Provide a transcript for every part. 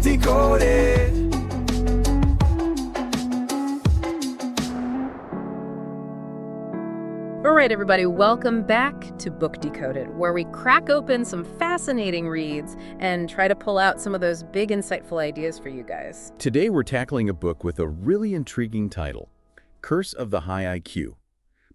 Decoded. All right, everybody, welcome back to Book Decoded, where we crack open some fascinating reads and try to pull out some of those big, insightful ideas for you guys. Today we're tackling a book with a really intriguing title, Curse of the High IQ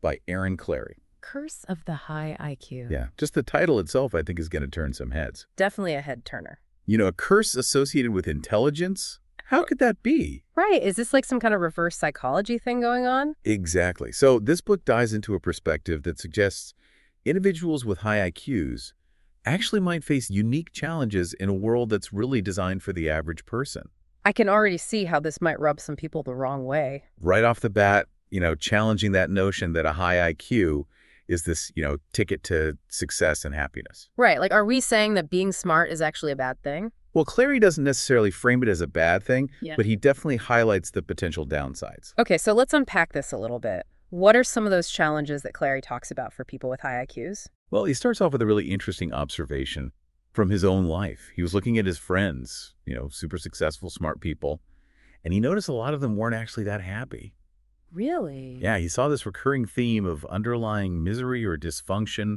by Aaron Clarey. Curse of the High IQ. Yeah, just the title itself I think is going to turn some heads. Definitely a head turner. You know, a curse associated with intelligence? How could that be? Right. Is this like some kind of reverse psychology thing going on? Exactly. So this book dives into a perspective that suggests individuals with high IQs actually might face unique challenges in a world that's really designed for the average person. I can already see how this might rub some people the wrong way. Right off the bat, challenging that notion that a high IQ is this, ticket to success and happiness. Right. Like, are we saying that being smart is actually a bad thing? Well, Clarey doesn't necessarily frame it as a bad thing, Yeah. but he definitely highlights the potential downsides. Okay, so let's unpack this a little bit. What are some of those challenges that Clarey talks about for people with high IQs? Well, he starts off with a really interesting observation from his own life. He was looking at his friends, super successful, smart people, and he noticed a lot of them weren't actually that happy. Really? Yeah, he saw this recurring theme of underlying misery or dysfunction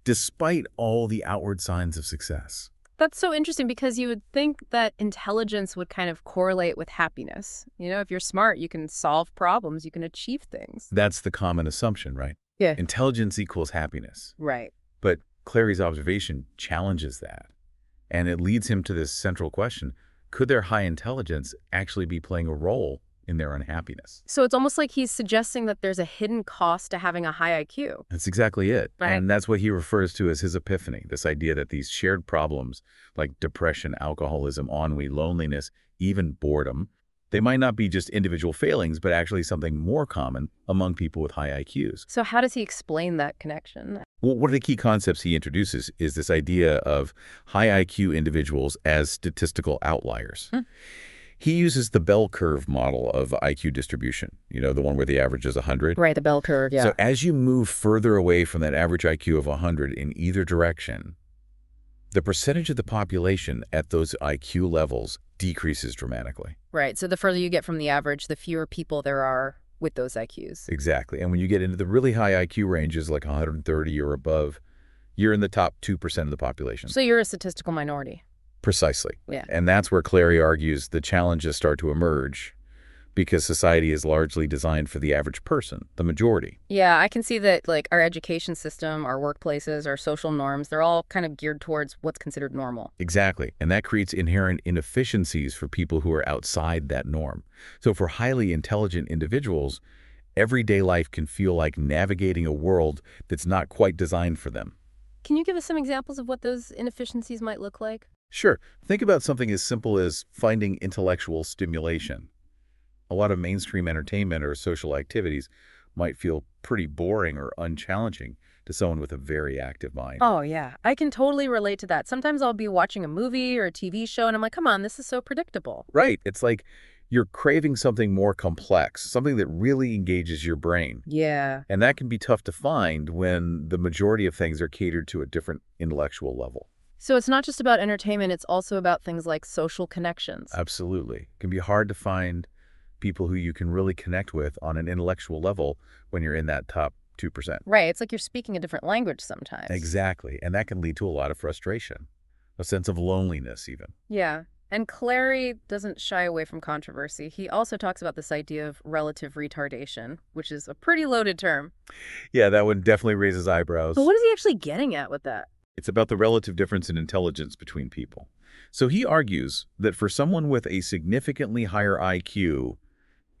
despite all the outward signs of success. That's so interesting because you would think that intelligence would kind of correlate with happiness. If you're smart, you can solve problems, you can achieve things. That's the common assumption, right? Yeah. Intelligence equals happiness. Right. But Clarey's observation challenges that. And it leads him to this central question: could their high intelligence actually be playing a role in their unhappiness? So it's almost like he's suggesting that there's a hidden cost to having a high IQ. That's exactly it. Right. And that's what he refers to as his epiphany, this idea that these shared problems like depression, alcoholism, ennui, loneliness, even boredom, they might not be just individual failings, but actually something more common among people with high IQs. So how does he explain that connection? Well, one of the key concepts he introduces is this idea of high IQ individuals as statistical outliers. He uses the bell curve model of IQ distribution, the one where the average is 100. Right, the bell curve, yeah. So as you move further away from that average IQ of 100 in either direction, the percentage of the population at those IQ levels decreases dramatically. Right, so the further you get from the average, the fewer people there are with those IQs. Exactly. And when you get into the really high IQ ranges, like 130 or above, you're in the top 2% of the population. So you're a statistical minority. Precisely. Yeah. And that's where Clarey argues the challenges start to emerge because society is largely designed for the average person, the majority. Yeah, I can see that like our education system, our workplaces, our social norms, they're all kind of geared towards what's considered normal. Exactly. And that creates inherent inefficiencies for people who are outside that norm. So for highly intelligent individuals, everyday life can feel like navigating a world that's not quite designed for them. Can you give us some examples of what those inefficiencies might look like? Sure. Think about something as simple as finding intellectual stimulation. A lot of mainstream entertainment or social activities might feel pretty boring or unchallenging to someone with a very active mind. Oh, yeah. I can totally relate to that. Sometimes I'll be watching a movie or a TV show and I'm like, come on, this is so predictable. Right. It's like you're craving something more complex, something that really engages your brain. Yeah. And that can be tough to find when the majority of things are catered to a different intellectual level. So it's not just about entertainment, it's also about things like social connections. Absolutely. It can be hard to find people who you can really connect with on an intellectual level when you're in that top 2%. Right. It's like you're speaking a different language sometimes. Exactly. And that can lead to a lot of frustration, a sense of loneliness even. Yeah. And Clarey doesn't shy away from controversy. He also talks about this idea of relative retardation, which is a pretty loaded term. Yeah, that one definitely raises eyebrows. But what is he actually getting at with that? It's about the relative difference in intelligence between people. So he argues that for someone with a significantly higher IQ,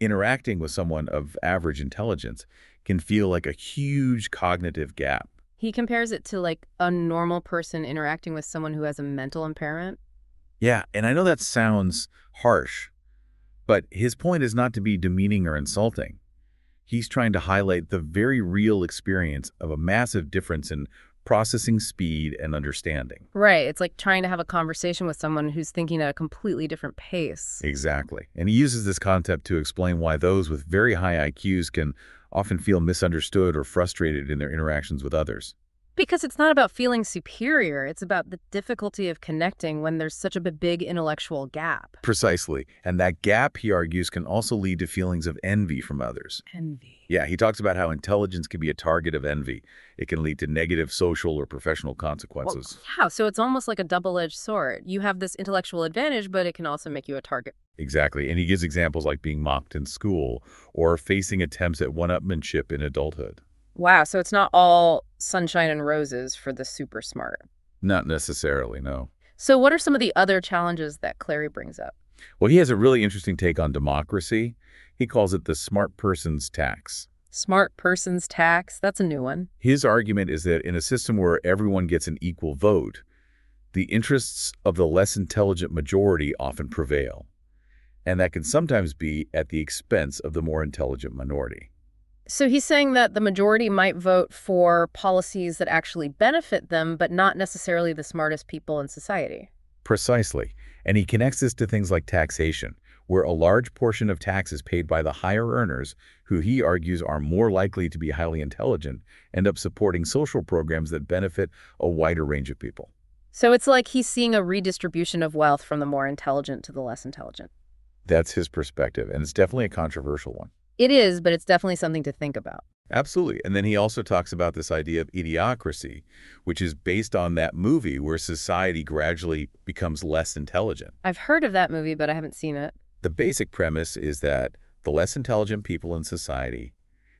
interacting with someone of average intelligence can feel like a huge cognitive gap. He compares it to like a normal person interacting with someone who has a mental impairment. Yeah, and I know that sounds harsh, but his point is not to be demeaning or insulting. He's trying to highlight the very real experience of a massive difference in processing speed and understanding. Right. It's like trying to have a conversation with someone who's thinking at a completely different pace. Exactly. And he uses this concept to explain why those with very high IQs can often feel misunderstood or frustrated in their interactions with others. Because it's not about feeling superior. It's about the difficulty of connecting when there's such a big intellectual gap. Precisely. And that gap, he argues, can also lead to feelings of envy from others. Envy. Yeah, he talks about how intelligence can be a target of envy. It can lead to negative social or professional consequences. Well, yeah, so it's almost like a double-edged sword. You have this intellectual advantage, but it can also make you a target. Exactly. And he gives examples like being mocked in school or facing attempts at one-upmanship in adulthood. Wow, so it's not all sunshine and roses for the super smart. Not necessarily, no. So what are some of the other challenges that Clarey brings up? Well, he has a really interesting take on democracy. He calls it the smart person's tax. Smart person's tax, that's a new one. His argument is that in a system where everyone gets an equal vote, the interests of the less intelligent majority often prevail. And that can sometimes be at the expense of the more intelligent minority. So he's saying that the majority might vote for policies that actually benefit them, but not necessarily the smartest people in society. Precisely. And he connects this to things like taxation, where a large portion of tax is paid by the higher earners, who he argues are more likely to be highly intelligent, end up supporting social programs that benefit a wider range of people. So it's like he's seeing a redistribution of wealth from the more intelligent to the less intelligent. That's his perspective, and it's definitely a controversial one. It is, but it's definitely something to think about. Absolutely. And then he also talks about this idea of idiocracy, which is based on that movie where society gradually becomes less intelligent. I've heard of that movie, but I haven't seen it. The basic premise is that the less intelligent people in society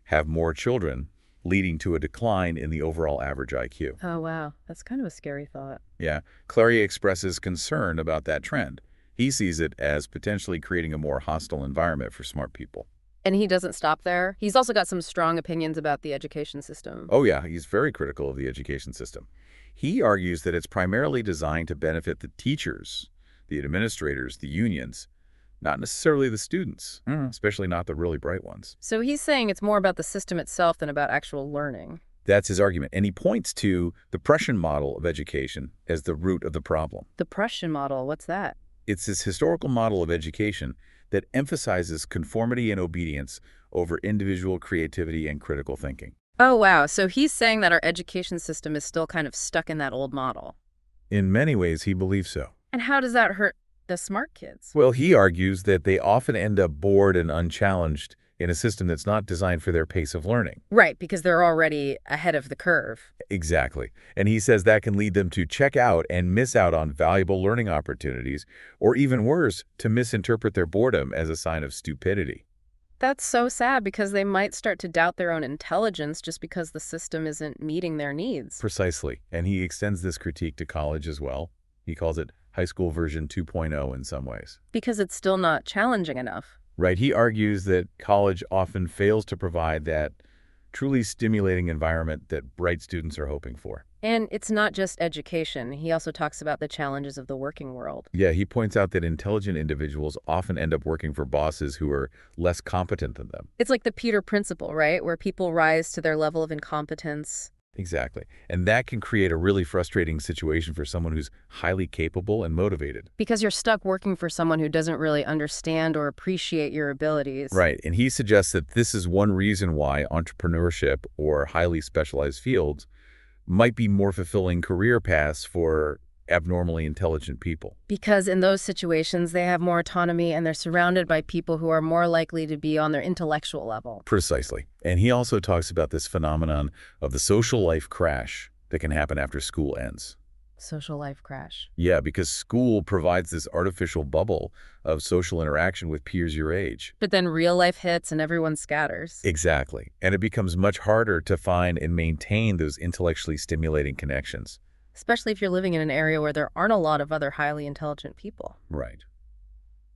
have more children, leading to a decline in the overall average IQ. Oh, wow. That's kind of a scary thought. Yeah. Clarey expresses concern about that trend. He sees it as potentially creating a more hostile environment for smart people. And he doesn't stop there. He's also got some strong opinions about the education system. Oh, yeah. He's very critical of the education system. He argues that it's primarily designed to benefit the teachers, the administrators, the unions, not necessarily the students, especially not the really bright ones. So he's saying it's more about the system itself than about actual learning. That's his argument. And he points to the Prussian model of education as the root of the problem. The Prussian model, what's that? It's this historical model of education that emphasizes conformity and obedience over individual creativity and critical thinking. Oh, wow. So he's saying that our education system is still kind of stuck in that old model. In many ways, he believes so. And how does that hurt the smart kids? Well, he argues that they often end up bored and unchallenged in a system that's not designed for their pace of learning. Right, because they're already ahead of the curve. Exactly. And he says that can lead them to check out and miss out on valuable learning opportunities, or even worse, to misinterpret their boredom as a sign of stupidity. That's so sad because they might start to doubt their own intelligence just because the system isn't meeting their needs. Precisely. And he extends this critique to college as well. He calls it high school version 2.0 in some ways. Because it's still not challenging enough. Right. He argues that college often fails to provide that truly stimulating environment that bright students are hoping for. And it's not just education. He also talks about the challenges of the working world. Yeah, he points out that intelligent individuals often end up working for bosses who are less competent than them. It's like the Peter Principle, right? Where people rise to their level of incompetence. Exactly. And that can create a really frustrating situation for someone who's highly capable and motivated. Because you're stuck working for someone who doesn't really understand or appreciate your abilities. Right. And he suggests that this is one reason why entrepreneurship or highly specialized fields might be more fulfilling career paths for abnormally intelligent people. Because in those situations, they have more autonomy and they're surrounded by people who are more likely to be on their intellectual level. Precisely. And he also talks about this phenomenon of the social life crash that can happen after school ends. Social life crash. Yeah, because school provides this artificial bubble of social interaction with peers your age. But then real life hits and everyone scatters. Exactly. And it becomes much harder to find and maintain those intellectually stimulating connections. Especially if you're living in an area where there aren't a lot of other highly intelligent people. Right.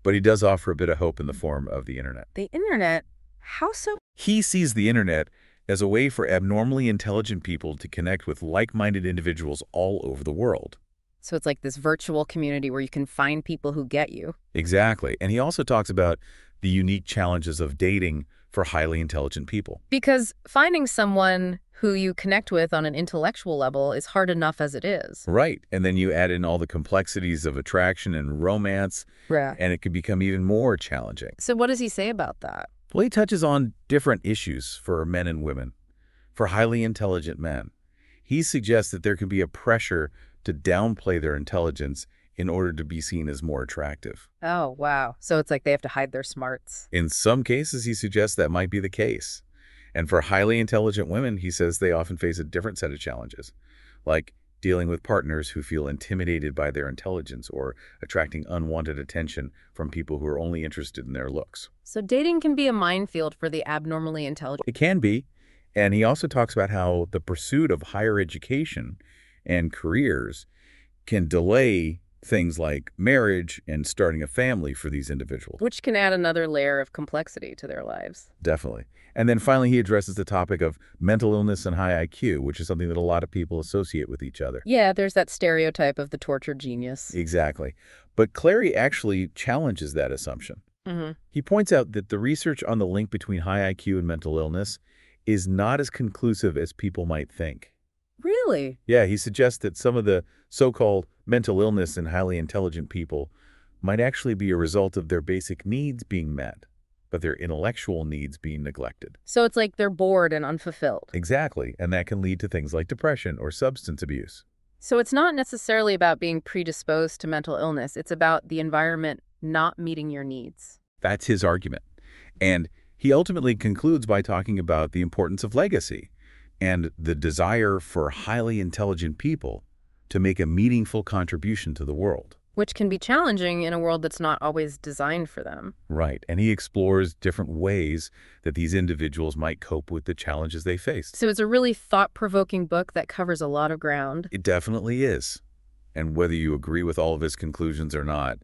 But he does offer a bit of hope in the form of the internet. The internet? How so? He sees the internet as a way for abnormally intelligent people to connect with like-minded individuals all over the world. So it's like this virtual community where you can find people who get you. Exactly. And he also talks about the unique challenges of dating for highly intelligent people. Because finding someone who you connect with on an intellectual level is hard enough as it is. Right. And then you add in all the complexities of attraction and romance, Yeah. and it could become even more challenging. So what does he say about that? Well, he touches on different issues for men and women. For highly intelligent men, He suggests that there can be a pressure to downplay their intelligence in order to be seen as more attractive. Oh, wow. So it's like they have to hide their smarts. In some cases, he suggests that might be the case. And for highly intelligent women, he says they often face a different set of challenges, like dealing with partners who feel intimidated by their intelligence or attracting unwanted attention from people who are only interested in their looks. So dating can be a minefield for the abnormally intelligent. It can be. And he also talks about how the pursuit of higher education and careers can delay things like marriage and starting a family for these individuals. Which can add another layer of complexity to their lives. Definitely. And then finally, he addresses the topic of mental illness and high IQ, which is something that a lot of people associate with each other. Yeah, there's that stereotype of the tortured genius. Exactly. But Clarey actually challenges that assumption. He points out that the research on the link between high IQ and mental illness is not as conclusive as people might think. Really? Yeah, he suggests that some of the so-called mental illness in highly intelligent people might actually be a result of their basic needs being met, but their intellectual needs being neglected. So it's like they're bored and unfulfilled. Exactly, and that can lead to things like depression or substance abuse. So it's not necessarily about being predisposed to mental illness. It's about the environment not meeting your needs. That's his argument. And he ultimately concludes by talking about the importance of legacy and the desire for highly intelligent people to make a meaningful contribution to the world. Which can be challenging in a world that's not always designed for them. Right, and he explores different ways that these individuals might cope with the challenges they face. So it's a really thought-provoking book that covers a lot of ground. It definitely is. And whether you agree with all of his conclusions or not,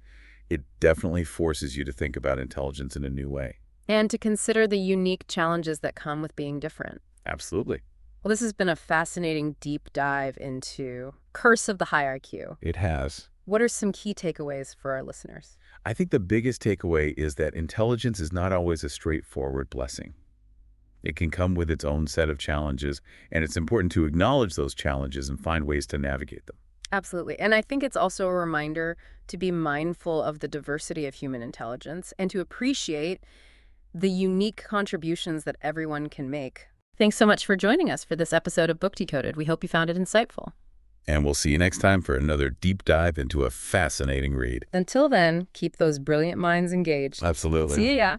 it definitely forces you to think about intelligence in a new way. And to consider the unique challenges that come with being different. Absolutely. Well, this has been a fascinating deep dive into Curse of the High IQ. It has. What are some key takeaways for our listeners? I think the biggest takeaway is that intelligence is not always a straightforward blessing. It can come with its own set of challenges, and it's important to acknowledge those challenges and find ways to navigate them. Absolutely. And I think it's also a reminder to be mindful of the diversity of human intelligence and to appreciate the unique contributions that everyone can make. Thanks so much for joining us for this episode of Book Decoded. We hope you found it insightful. And we'll see you next time for another deep dive into a fascinating read. Until then, keep those brilliant minds engaged. Absolutely. See ya.